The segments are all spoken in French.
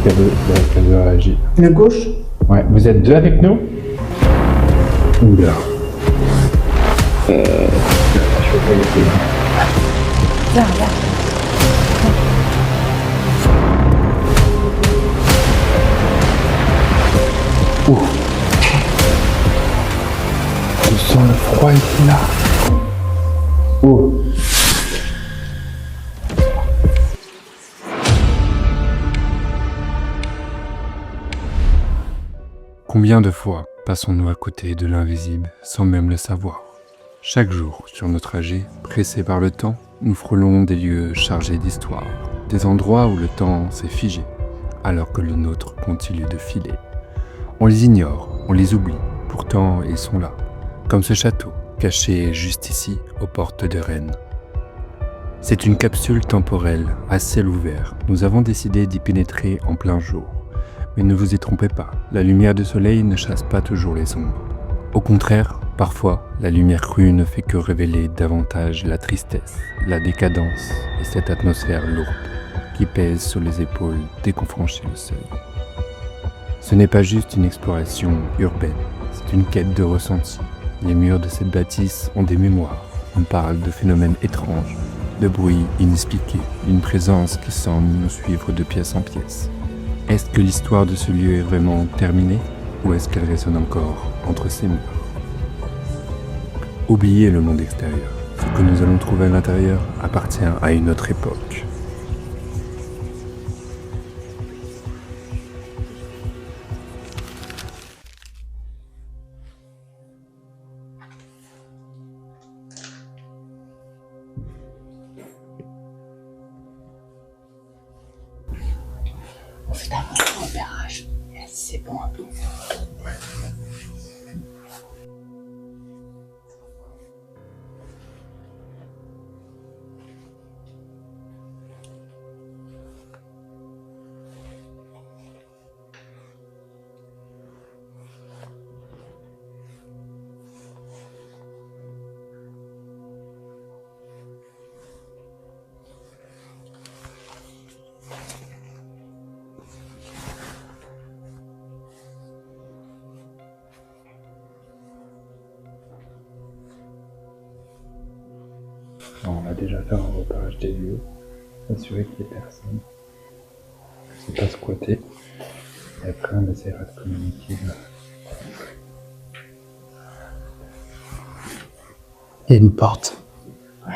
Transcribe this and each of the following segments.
qu'elle veut réagir. La gauche. Ouais, vous êtes deux avec nous? Oula. Là. Ouh. Je sens le froid ici, là. Oh. Combien de fois passons-nous à côté de l'invisible sans même le savoir? Chaque jour, sur nos trajets, pressés par le temps, nous frôlons des lieux chargés d'histoire, des endroits où le temps s'est figé, alors que le nôtre continue de filer. On les ignore, on les oublie, pourtant ils sont là, comme ce château, caché juste ici, aux portes de Rennes. C'est une capsule temporelle à ciel ouvert. Nous avons décidé d'y pénétrer en plein jour. Mais ne vous y trompez pas, la lumière du soleil ne chasse pas toujours les ombres. Au contraire, parfois, la lumière crue ne fait que révéler davantage la tristesse, la décadence et cette atmosphère lourde qui pèse sur les épaules dès qu'on franchit le seuil. Ce n'est pas juste une exploration urbaine, c'est une quête de ressenti. Les murs de cette bâtisse ont des mémoires. On parle de phénomènes étranges, de bruits inexpliqués, d'une présence qui semble nous suivre de pièce en pièce. Est-ce que l'histoire de ce lieu est vraiment terminée ou est-ce qu'elle résonne encore entre ces murs? Oubliez le monde extérieur. Ce que nous allons trouver à l'intérieur appartient à une autre époque. On fait un bon repérage. C'est bon un peu. On va déjà faire un repérage des lieux, s'assurer qu'il n'y ait personne, que c'est pas squatté, et après on essaiera de communiquer. Il y a une porte. Ouais.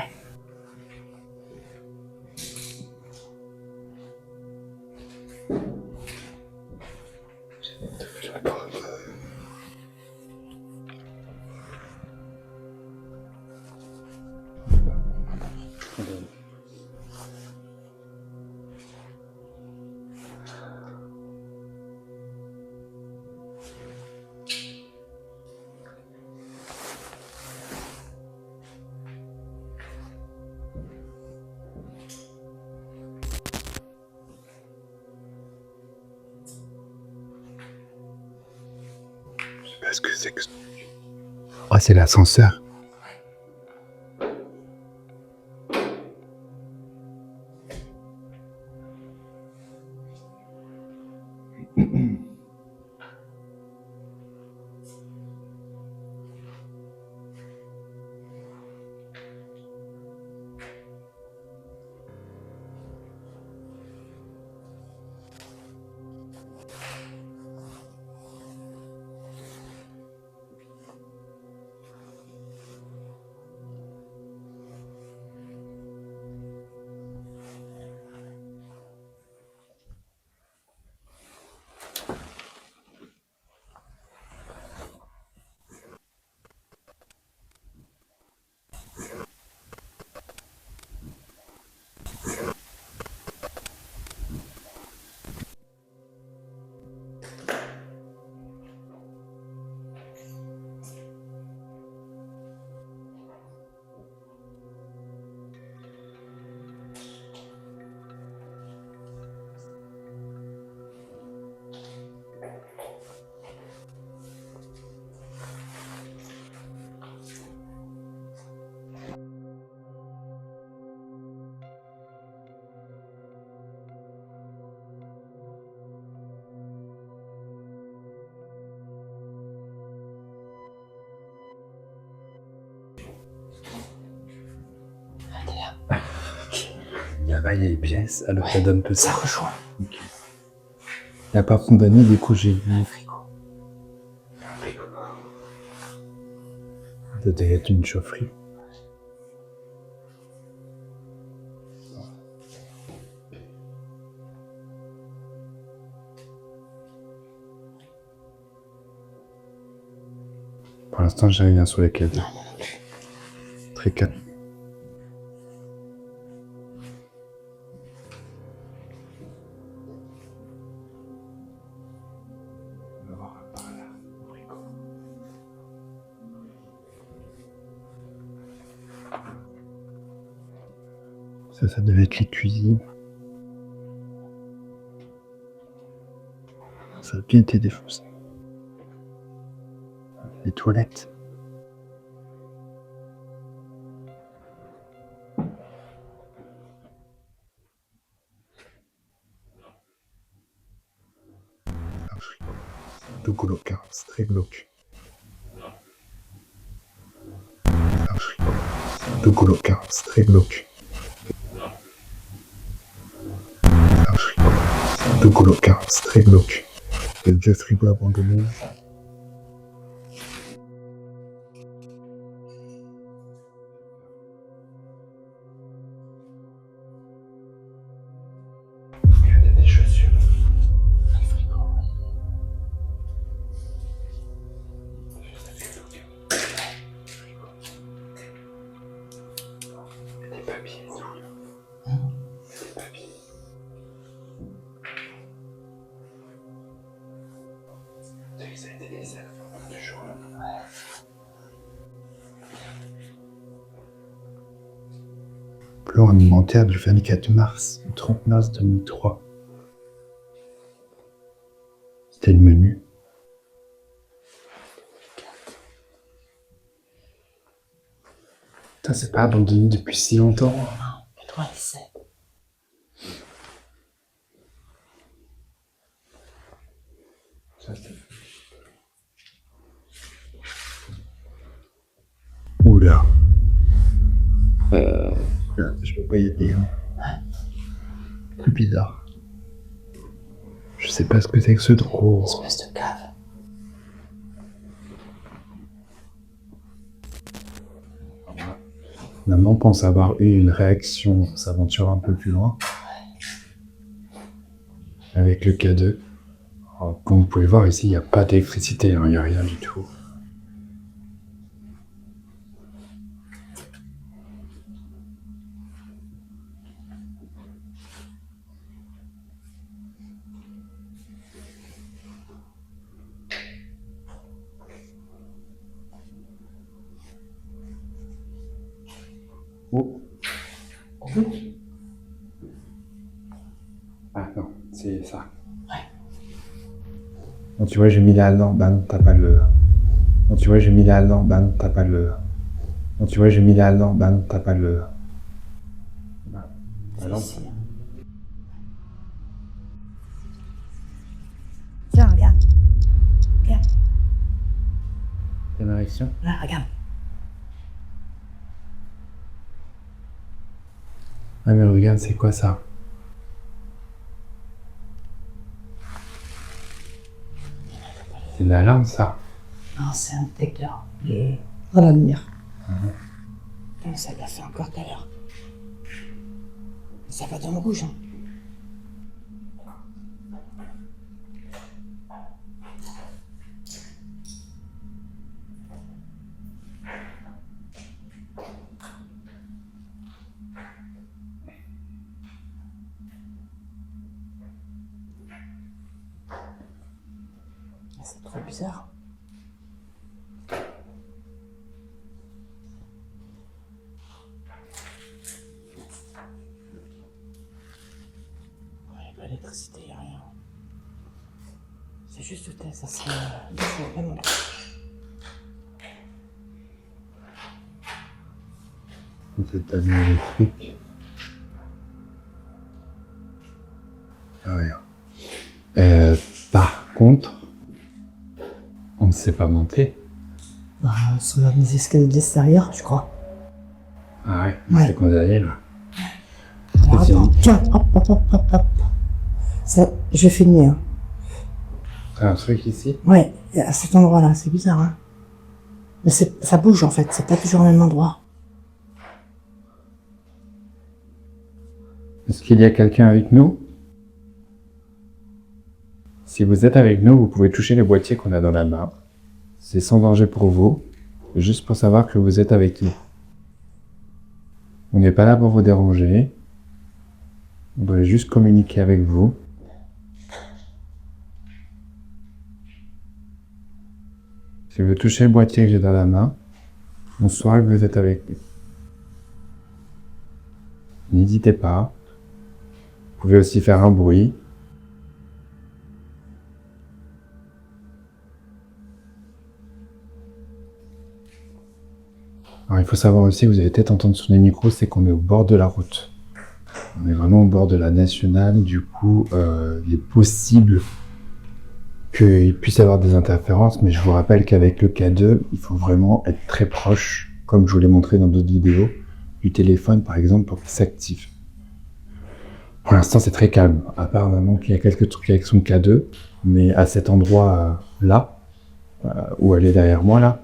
Qu'est-ce que c'est que ça? Oh, c'est l'ascenseur. Là-bas, il y a les pièces, alors ça donne peu Ça ça. rejoint. Il n'y a pas condamné, du coup, j'ai vu. Ça doit être une chaufferie. Pour l'instant, j'ai rien sur les cadeaux. Très calme. On va voir par là, au frigo. Ça devait être les cuisines. Ça a bien été défoncé. Les toilettes. Un frigo. De glauque, hein. C'est très glauque. Un frigo. De glauque, hein. C'est très glauque. Un frigo. De glauque, hein. C'est très glauque. Le vieux frigo abandonné. Regardez des chaussures. Un frigo. Des papiers et tout. Des papiers. Ça a été des elfes du jour. Plan alimentaire du 24 mars au 30 mars 2003. C'était le menu. Putain, c'est pas abandonné depuis si longtemps. 97. Ça, oula. Je peux pas y aller. Hein. C'est bizarre. Je sais pas ce que c'est que ce drôle. Espèce de cave. Maman pense avoir eu une réaction, on s'aventure un peu plus loin. Avec le K2. Alors, comme vous pouvez voir ici, il n'y a pas d'électricité, hein, il n'y a rien du tout. Oh. Ah non, c'est ça. Non, tu vois, j'ai mis la lampe, bah non, t'as pas le... Non, tu vois, j'ai mis la lampe, bah non, t'as pas le... Non, tu vois, j'ai mis la lampe, bah non, t'as pas le... La lampe. Tiens, regarde. Regarde. C'est une réaction. Là, regarde. Ah mais regarde, c'est quoi ça? C'est de la lampe, ça. Non, c'est un détecteur. Il est dans la lumière. Putain, ça l'a fait encore tout à l'heure. Ça va dans le rouge, hein. C'est trop bizarre. Il n'y a pas d'électricité, il n'y a rien. C'est juste le test, ça c'est vraiment là. C'est ta ligne électrique. Ah rien. Par contre, on ne sait pas monter. Bah, sur les escaliers de l'extérieur, je crois. Ah ouais, Ouais. c'est qu'on est allé là. Alors, Finalement, Tiens, hop, hop, hop, hop, hop. Ça, je fais mieux. Hein. T'as un truc ici? Ouais, à cet endroit-là, c'est bizarre. Hein. Mais ça bouge en fait, c'est pas toujours au même endroit. Est-ce qu'il y a quelqu'un avec nous? Si vous êtes avec nous, vous pouvez toucher les boîtiers qu'on a dans la main. C'est sans danger pour vous, juste pour savoir que vous êtes avec nous. On n'est pas là pour vous déranger. On doit juste communiquer avec vous. Si vous touchez le boîtier que j'ai dans la main, on saura que vous êtes avec nous. N'hésitez pas. Vous pouvez aussi faire un bruit. Alors, il faut savoir aussi que vous allez peut-être entendre sur les micros, c'est qu'on est au bord de la route. On est vraiment au bord de la nationale, du coup, il est possible qu'il puisse y avoir des interférences, mais je vous rappelle qu'avec le K2, il faut vraiment être très proche, comme je vous l'ai montré dans d'autres vidéos, du téléphone par exemple pour qu'il s'active. Pour l'instant, c'est très calme, à part vraiment qu'il y a quelques trucs avec son K2, mais à cet endroit-là, où elle est derrière moi là,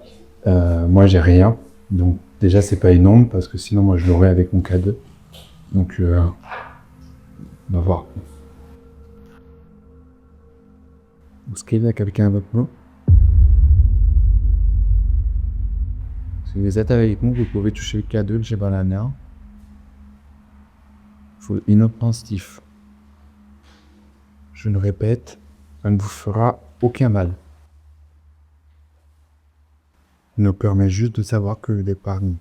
moi j'ai rien. Donc déjà c'est pas une onde parce que sinon moi je l'aurais avec mon K2. Donc on va voir. Est-ce qu'il y a quelqu'un avec nous? Si vous êtes avec nous, vous pouvez toucher le K2 que j'ai dans la main. Il faut inoffensif. Je le répète, ça ne vous fera aucun mal. Il nous permet juste de savoir que vous êtes parmi nous.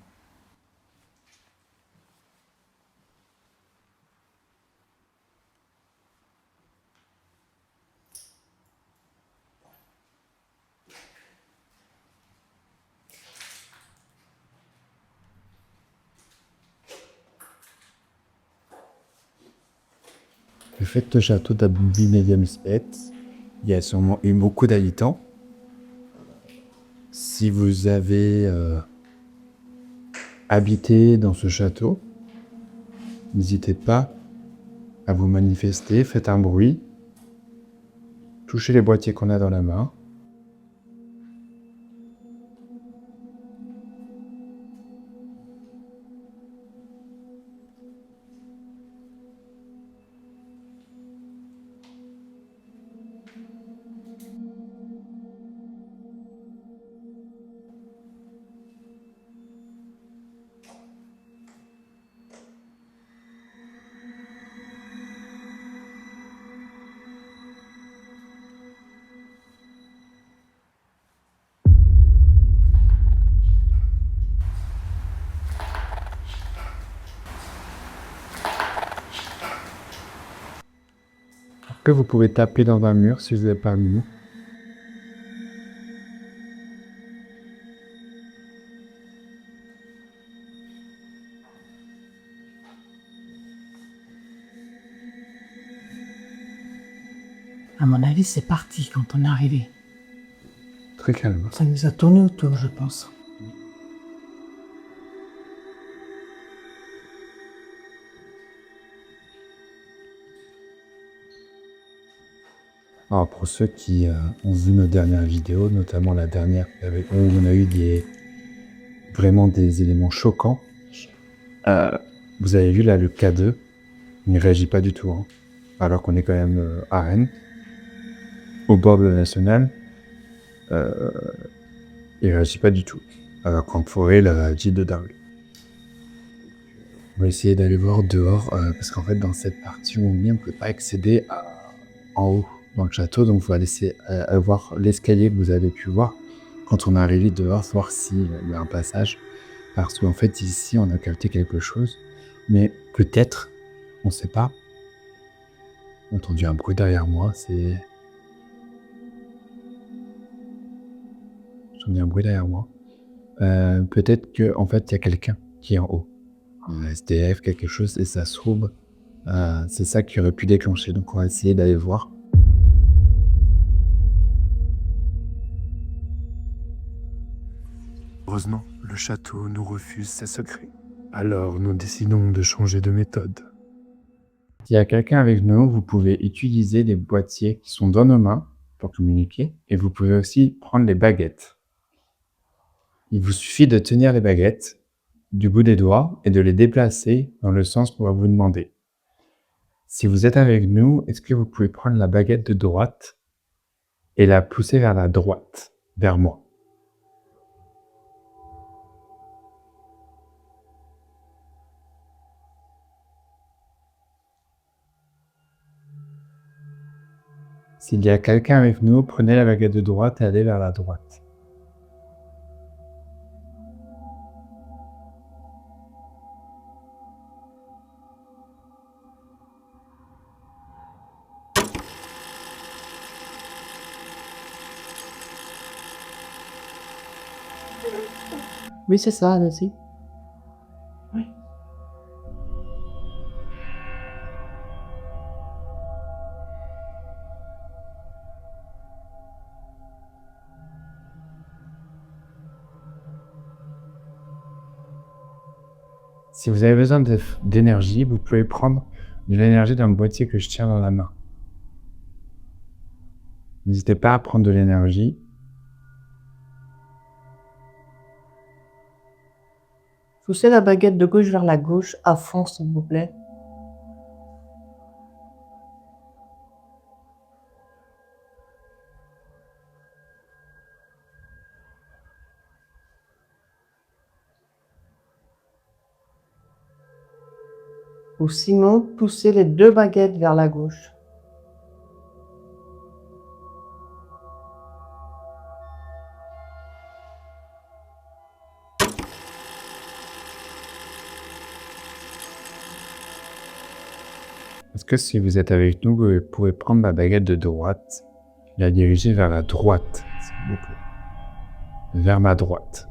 Le fait de château d'Abbey Medium Spet, il y a sûrement eu beaucoup d'habitants. Si vous avez habité dans ce château, n'hésitez pas à vous manifester, faites un bruit, touchez les boîtiers qu'on a dans la main. Après, vous pouvez taper dans un mur si vous n'êtes pas nous. À mon avis, c'est parti quand on est arrivé. Très calme. Ça nous a tourné autour, je pense. Alors pour ceux qui ont vu nos dernières vidéos, notamment la dernière où on a eu vraiment des éléments choquants, vous avez vu là le K2, il ne réagit pas du tout, hein, alors qu'on est quand même à Rennes, au bord de la nationale, il ne réagit pas du tout, alors qu'en forêt, il réagit de dingue. On va essayer d'aller voir dehors, parce qu'en fait dans cette partie où on est, on ne peut pas accéder en haut dans le château, donc il faut laisser voir l'escalier que vous avez pu voir quand on est arrivé dehors, voir s'il y a un passage, parce qu'en fait ici on a capté quelque chose, mais peut-être, on ne sait pas. J'ai entendu un bruit derrière moi, peut-être que en fait il y a quelqu'un qui est en haut, un SDF, quelque chose, et ça se trouve, c'est ça qui aurait pu déclencher, donc on va essayer d'aller voir. Heureusement, le château nous refuse ses secrets. Alors nous décidons de changer de méthode. S'il y a quelqu'un avec nous, vous pouvez utiliser des boîtiers qui sont dans nos mains pour communiquer et vous pouvez aussi prendre les baguettes. Il vous suffit de tenir les baguettes du bout des doigts et de les déplacer dans le sens qu'on va vous demander. Si vous êtes avec nous, est-ce que vous pouvez prendre la baguette de droite et la pousser vers la droite, vers moi? S'il y a quelqu'un avec nous, prenez la baguette de droite et allez vers la droite. Oui, c'est ça, allez-y. Oui. Si vous avez besoin d'énergie, vous pouvez prendre de l'énergie dans le boîtier que je tiens dans la main. N'hésitez pas à prendre de l'énergie. Poussez la baguette de gauche vers la gauche à fond, s'il vous plaît. Ou sinon, poussez les deux baguettes vers la gauche. Est-ce que si vous êtes avec nous, vous pouvez prendre ma baguette de droite et la diriger vers la droite, s'il vous plaît. Vers ma droite.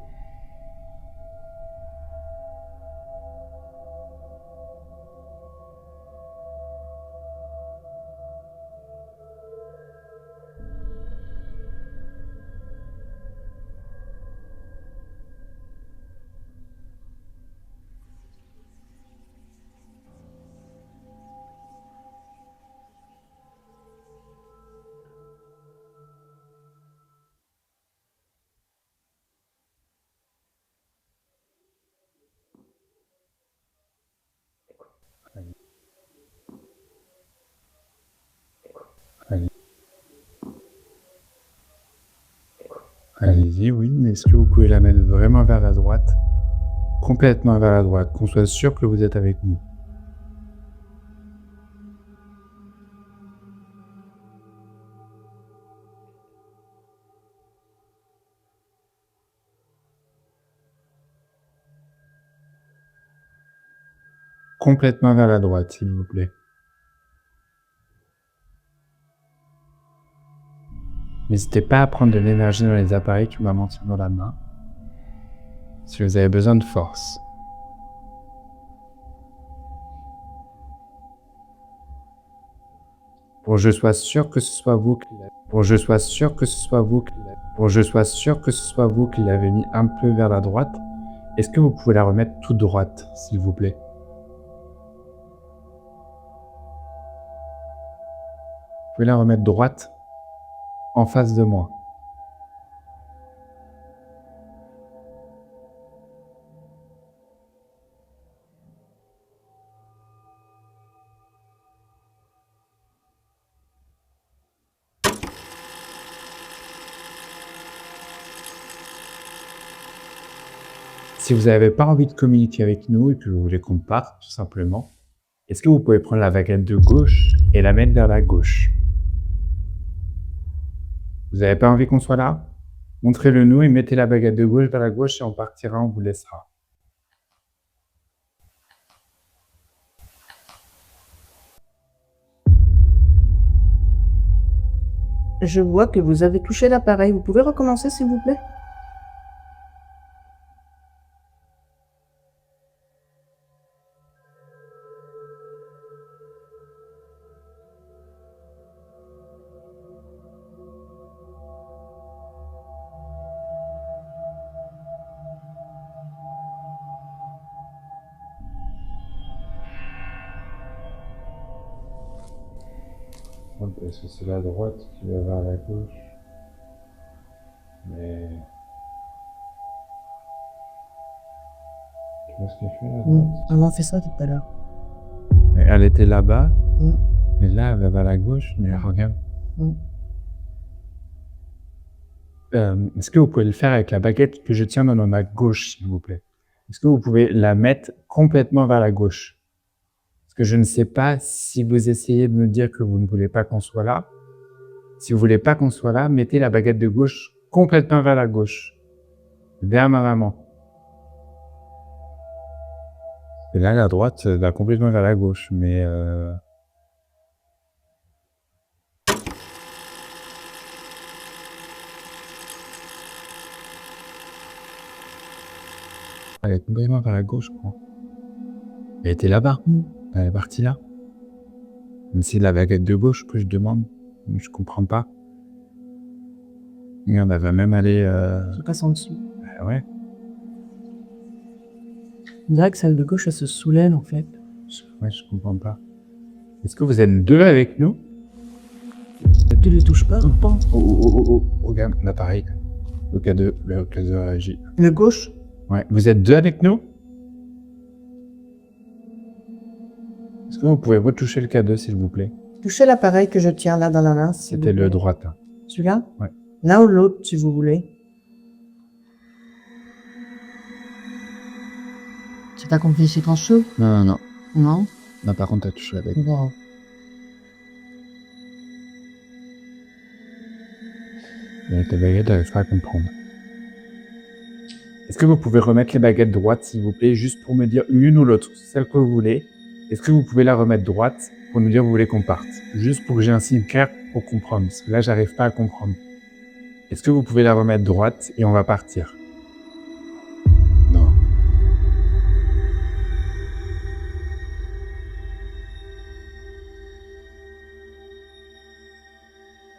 Allez. Allez-y, oui, mais est-ce que vous pouvez la mettre vraiment vers la droite? Complètement vers la droite, qu'on soit sûr que vous êtes avec nous. Complètement vers la droite, s'il vous plaît. N'hésitez pas à prendre de l'énergie dans les appareils que maman tient dans la main, si vous avez besoin de force. Pour que je sois sûr que ce soit vous qui l'avez. Pour que je sois sûr que ce soit vous qui l'avez. Pour que je sois sûr que ce soit vous qui l'avez mis un peu vers la droite, est-ce que vous pouvez la remettre toute droite, s'il vous plaît? Vous pouvez la remettre droite en face de moi. Si vous n'avez pas envie de communiquer avec nous et que vous voulez qu'on parte, tout simplement, est-ce que vous pouvez prendre la baguette de gauche et la mettre vers la gauche? Vous n'avez pas envie qu'on soit là? Montrez-le nous et mettez la baguette de gauche vers la gauche et on partira, on vous laissera. Je vois que vous avez touché l'appareil. Vous pouvez recommencer, s'il vous plaît? contre, est-ce que c'est la droite qui va vers la gauche? Mais... Tu vois ce qu'elle fait, la droite? On a fait ça tout à l'heure. Mais elle était là-bas, Mm. mais là, elle va vers la gauche, mais regarde. Mm. Est-ce que vous pouvez le faire avec la baguette que je tiens dans ma gauche, s'il vous plaît? Est-ce que vous pouvez la mettre complètement vers la gauche? Parce que je ne sais pas si vous essayez de me dire que vous ne voulez pas qu'on soit là. Si vous voulez pas qu'on soit là, mettez la baguette de gauche complètement vers la gauche. Vers ma maman. Et là, la droite va complètement vers la gauche, mais elle est complètement vers la gauche, je crois. Elle était là-bas. Elle est partie là. Mais c'est la baguette de gauche que je demande. Je comprends pas. Et on va même aller... Je passe en dessous. ouais. On dirait que celle de gauche, elle se soulève en fait. Ouais, je comprends pas. Est-ce que vous êtes deux avec nous? Tu ne touches pas, je pense. Oh, regarde, l'appareil. Le K2 réagit. Le gauche? Ouais, vous êtes deux avec nous? Est-ce que vous pouvez retoucher le K2, s'il vous plaît? Touchez l'appareil que je tiens là dans la main. s'il C'était vous le plaît. droite. Hein. Celui-là? Ouais. L'un ou l'autre, si vous voulez. Tu t'as compris, c'est ton chou? Non. Non? Non, par contre, t'as touché la baguette. Bon. Avec la baguette, j'arrive pas à comprendre. Est-ce que vous pouvez remettre les baguettes droites, s'il vous plaît, juste pour me dire l'une ou l'autre, celle que vous voulez. Est-ce que vous pouvez la remettre droite pour nous dire que vous voulez qu'on parte? Juste pour que j'ai un signe clair pour comprendre, parce que là, j'arrive pas à comprendre. Est-ce que vous pouvez la remettre droite et on va partir? Non.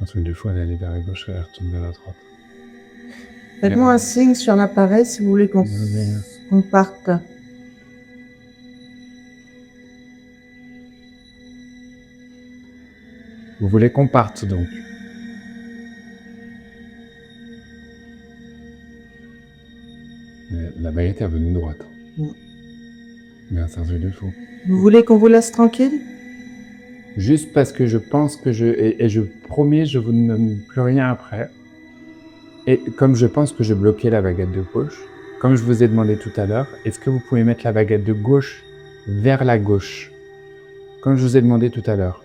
Un truc de fou, elle allait vers la gauche, elle retourne vers la droite. Faites-moi un signe sur l'appareil si vous voulez qu'on parte. Vous voulez qu'on parte, donc? Mais la baguette est revenue droite. Mais c'est un truc de fou. Vous voulez qu'on vous laisse tranquille? Juste parce que je pense que et je promets, je vous donne plus rien après. Et comme je pense que je bloquais la baguette de gauche, comme je vous ai demandé tout à l'heure, est-ce que vous pouvez mettre la baguette de gauche vers la gauche? Comme je vous ai demandé tout à l'heure.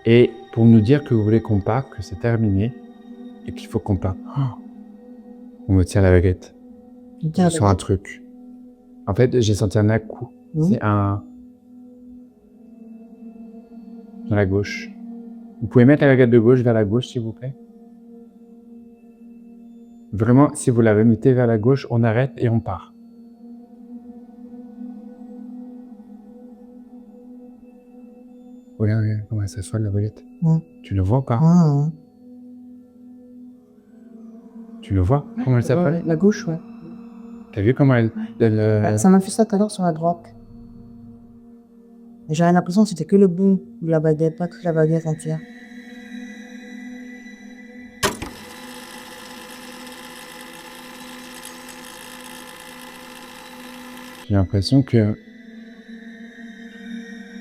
Et pour nous dire que vous voulez qu'on parte, que c'est terminé, et qu'il faut qu'on parte. Oh, on me tire la baguette. Sur un truc. En fait, j'ai senti un à-coup. C'est un... Dans la gauche. Vous pouvez mettre la baguette de gauche vers la gauche, s'il vous plaît? Vraiment, si vous la remettez vers la gauche, on arrête et on part. Regarde comment elle s'assoit, la baguette. Tu le vois ou pas? Tu le vois? Comment elle s'appelle? La gauche, ouais. T'as vu comment elle... Ça m'a fait ça tout à l'heure sur la droite. Et j'avais l'impression que c'était que le bout de la baguette, pas toute la baguette entière. J'ai l'impression que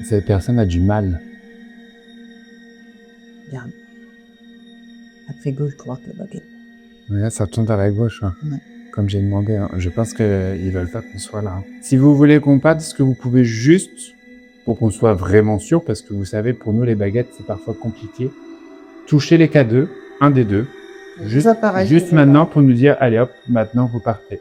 cette personne a du mal. Regarde. Elle fait gauche-droite, la baguette. Mais là, ça tourne vers la gauche. Hein. Ouais. Comme j'ai demandé, hein. Je pense qu'ils veulent pas qu'on soit là. Hein. Si vous voulez qu'on parte, est-ce que vous pouvez juste, pour qu'on soit vraiment sûr, parce que vous savez, pour nous, les baguettes, c'est parfois compliqué, toucher les K2, un des deux, juste maintenant pour nous dire, allez hop, maintenant vous partez.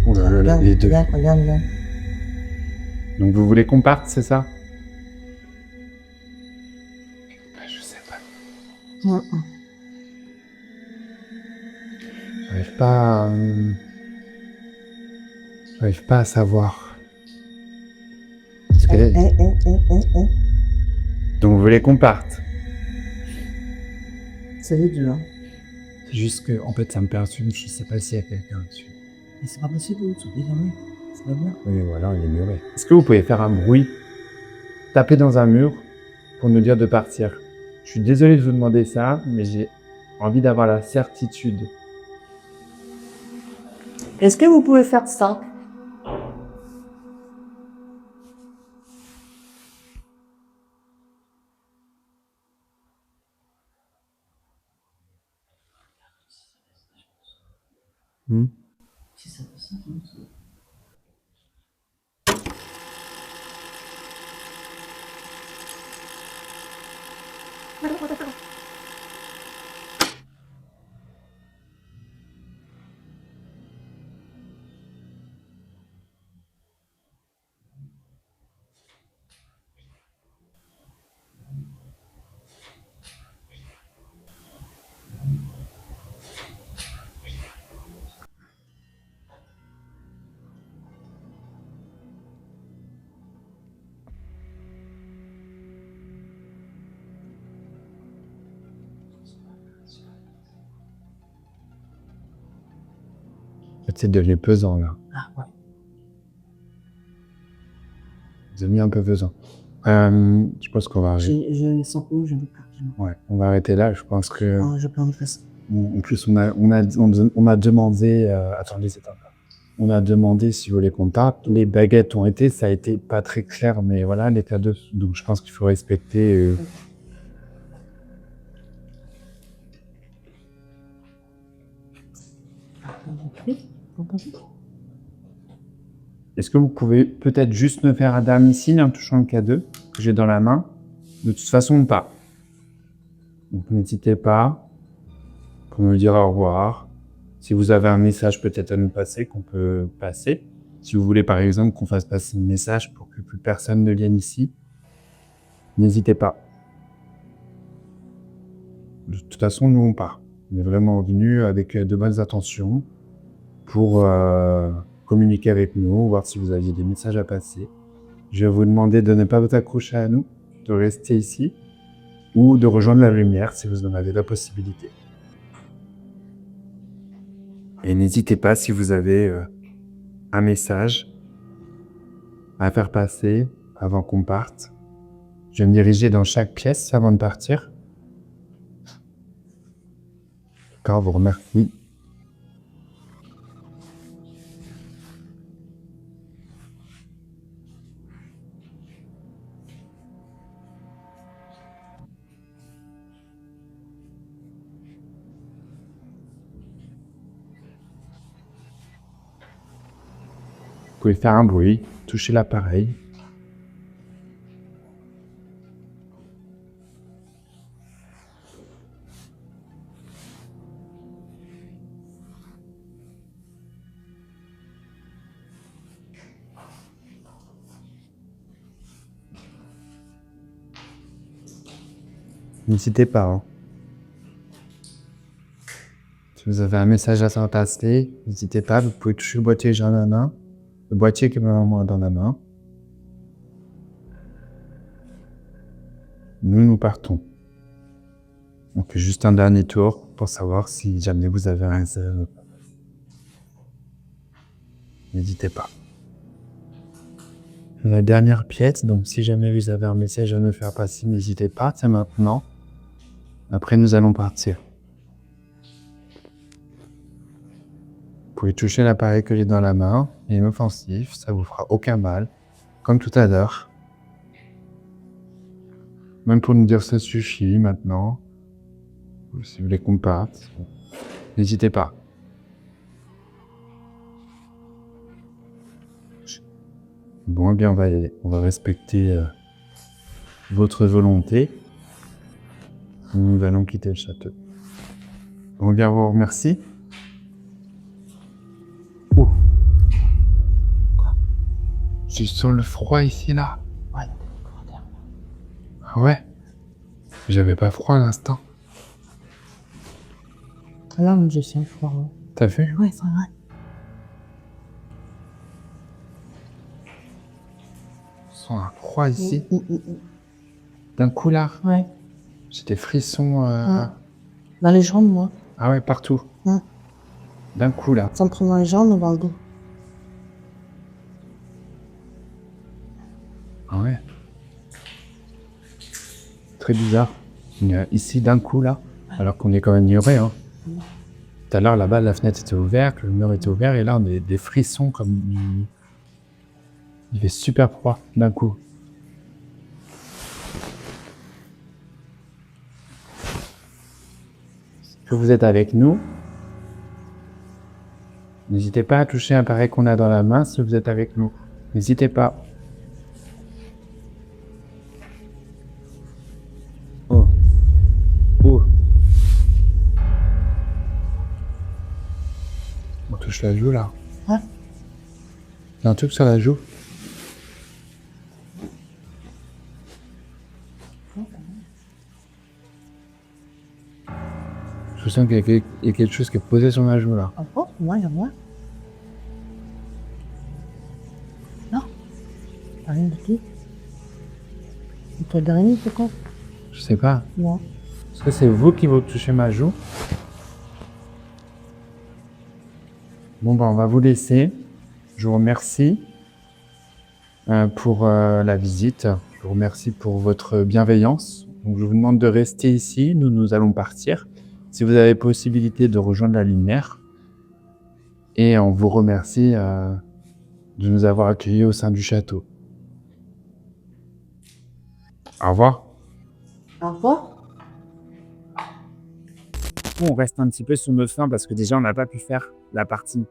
Oh là là, les deux. Regarde. Donc vous voulez qu'on parte, c'est ça? Je sais pas. J'arrive pas à savoir. Parce que... Donc vous voulez qu'on parte? C'est les deux, hein. C'est juste que, en fait, ça me perturbe, je sais pas s'il y a quelqu'un dessus. Mais c'est pas possible, tu sais jamais. C'est le mur. Oui, voilà, il est muré. Est-ce que vous pouvez faire un bruit, taper dans un mur pour nous dire de partir? Je suis désolé de vous demander ça, mais j'ai envie d'avoir la certitude. Est-ce que vous pouvez faire ça? Hmm. C'est devenu pesant, là. Ah ouais. C'est devenu un peu pesant. Je pense qu'on va arrêter. Je sens que je veux partir. Ouais, on va arrêter là. Je pense que... Non, je peux en faire ça. En plus, on a demandé... attendez, c'est un... On a demandé si vous voulez qu'on parte. Les baguettes ont été, ça a été pas très clair, mais voilà, l'état de... Donc, je pense qu'il faut respecter... Est-ce que vous pouvez peut-être juste me faire un dernier signe en touchant le K2 que j'ai dans la main? De toute façon, pas. Donc, n'hésitez pas pour me dire au revoir. Si vous avez un message peut-être à nous passer, qu'on peut passer. Si vous voulez, par exemple, qu'on fasse passer un message pour que plus personne ne vienne ici, n'hésitez pas. De toute façon, nous, on part. On est vraiment venus avec de bonnes intentions pour communiquer avec nous, voir si vous aviez des messages à passer. Je vais vous demander de ne pas vous accrocher à nous, de rester ici, ou de rejoindre la lumière si vous en avez la possibilité. Et n'hésitez pas si vous avez un message à faire passer avant qu'on parte. Je vais me diriger dans chaque pièce avant de partir. D'accord, vous remercie. Vous pouvez faire un bruit, toucher l'appareil. N'hésitez pas. Hein. Si vous avez un message à faire passer, n'hésitez pas, vous pouvez toucher le boîtier que j'ai dans la main, le boîtier que ma maman a dans la main. Nous partons. On fait juste un dernier tour pour savoir si jamais vous avez un message. N'hésitez pas. La dernière pièce, donc si jamais vous avez un message à nous faire passer, n'hésitez pas, c'est maintenant. Après, nous allons partir. Vous pouvez toucher l'appareil que j'ai dans la main, il est inoffensif, ça vous fera aucun mal, comme tout à l'heure. Même pour nous dire ça suffit maintenant. Si vous voulez qu'on parte, n'hésitez pas. Bon, eh bien, on va respecter votre volonté. Nous allons quitter le château. Bon, eh bien, on vous remercie. Oh. Quoi? Tu sens le froid ici, là? Ouais, Ah ouais? J'avais pas froid à l'instant. là, je suis froid. Ouais. T'as vu? Ouais, c'est vrai. Je sens un froid ici. D'un coup, là, Ouais. j'ai des frissons. Dans les jambes, moi. Ah ouais, partout. D'un coup, là. Ça me prend dans les jambes ou dans le dos? Ah ouais. Très bizarre. Ici, d'un coup, là, alors qu'on est quand même ignoré, hein. Tout à l'heure, là-bas, la fenêtre était ouverte, le mur était ouvert, et là, on a des frissons comme... Il fait super froid, d'un coup. Que vous êtes avec nous. N'hésitez pas à toucher un appareil qu'on a dans la main si vous êtes avec nous. N'hésitez pas. Oh. Oh. On touche la joue là. Ouais. Il y a un truc sur la joue. Je sens qu'il y a quelque chose qui est posé sur ma joue là. Ah bon? Moi, il y a moi. Non. Rien du tout. Une toile d'araignée, c'est quoi? Je sais pas. Non. Est-ce que c'est vous qui vous touchez ma joue? Bon, ben, on va vous laisser. Je vous remercie pour la visite. Je vous remercie pour votre bienveillance. Donc, je vous demande de rester ici. Nous allons partir. Si vous avez possibilité de rejoindre la lumière. Et on vous remercie de nous avoir accueillis au sein du château. Au revoir. Au revoir. On reste un petit peu sur notre fin parce que déjà on n'a pas pu faire la partie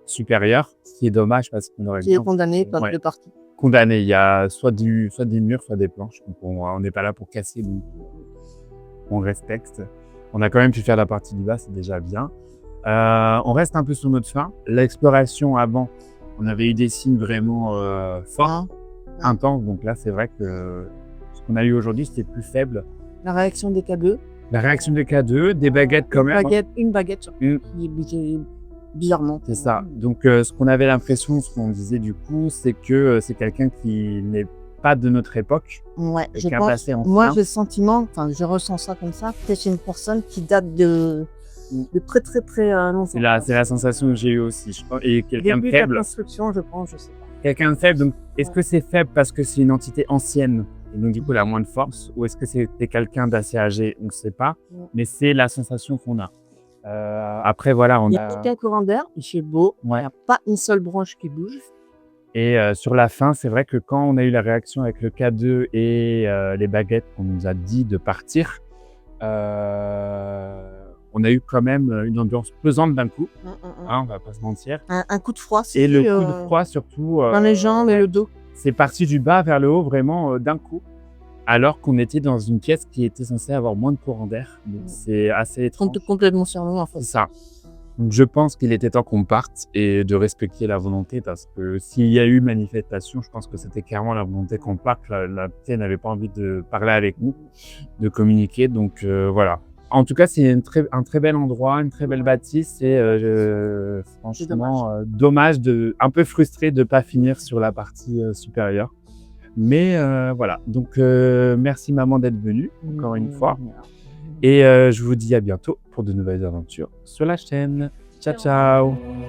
supérieure, ce qui est dommage parce qu'on aurait Qui est bien condamné par Ouais. deux parties. condamné. Il y a soit des murs, soit des planches. Donc on n'est pas là pour casser, donc on respecte. On a quand même pu faire la partie du bas, c'est déjà bien. On reste un peu sur notre fin. L'exploration avant, on avait eu des signes vraiment forts, Hein. intenses. Donc là, c'est vrai que ce qu'on a eu aujourd'hui, c'était plus faible. La réaction des K2. La réaction des K2, des baguettes quand même. Une baguette sur Mm. qui est bougée bizarrement. C'est ça. Donc, ce qu'on avait l'impression, ce qu'on disait du coup, c'est que c'est quelqu'un qui n'est pas de notre époque. Ouais, je Quelqu'un pense. d'assez ancien. Moi, j'ai le sentiment, enfin, je ressens ça comme ça, que c'est une personne qui date de très, très, très longtemps. C'est la sensation que j'ai eue aussi. Je pense. Et quelqu'un de Début de la faible. construction, je pense, je sais pas. Quelqu'un de faible. Donc, est-ce que c'est faible parce que c'est une entité ancienne et donc du coup, elle a moins de force, ou est-ce que c'était quelqu'un d'assez âgé? On ne sait pas. Ouais. Mais c'est la sensation qu'on a. Après, voilà, on Il y a a. aucun courant d'air, il fait beau, il Ouais. n'y a pas une seule branche qui bouge. Et sur la fin, c'est vrai que quand on a eu la réaction avec le K2 et les baguettes qu'on nous a dit de partir, on a eu quand même une ambiance pesante d'un coup, hein, on va pas se mentir. Un coup de froid, Et le coup euh, de froid surtout, dans les jambes et le dos. c'est parti du bas vers le haut vraiment d'un coup, alors qu'on était dans une pièce qui était censée avoir moins de courant d'air. Donc c'est assez étrange. Complètement sur nous, en fait. C'est ça. Donc, je pense qu'il était temps qu'on parte et de respecter la volonté, parce que s'il y a eu manifestation, je pense que c'était clairement la volonté qu'on parte. La petite n'avait pas envie de parler avec nous, de communiquer. Donc voilà. En tout cas, c'est un très bel endroit, une très belle bâtisse, et franchement, dommage, un peu frustré de ne pas finir sur la partie supérieure. Mais voilà. Donc merci maman d'être venue encore une fois. Et je vous dis à bientôt pour de nouvelles aventures sur la chaîne. Ciao, ciao!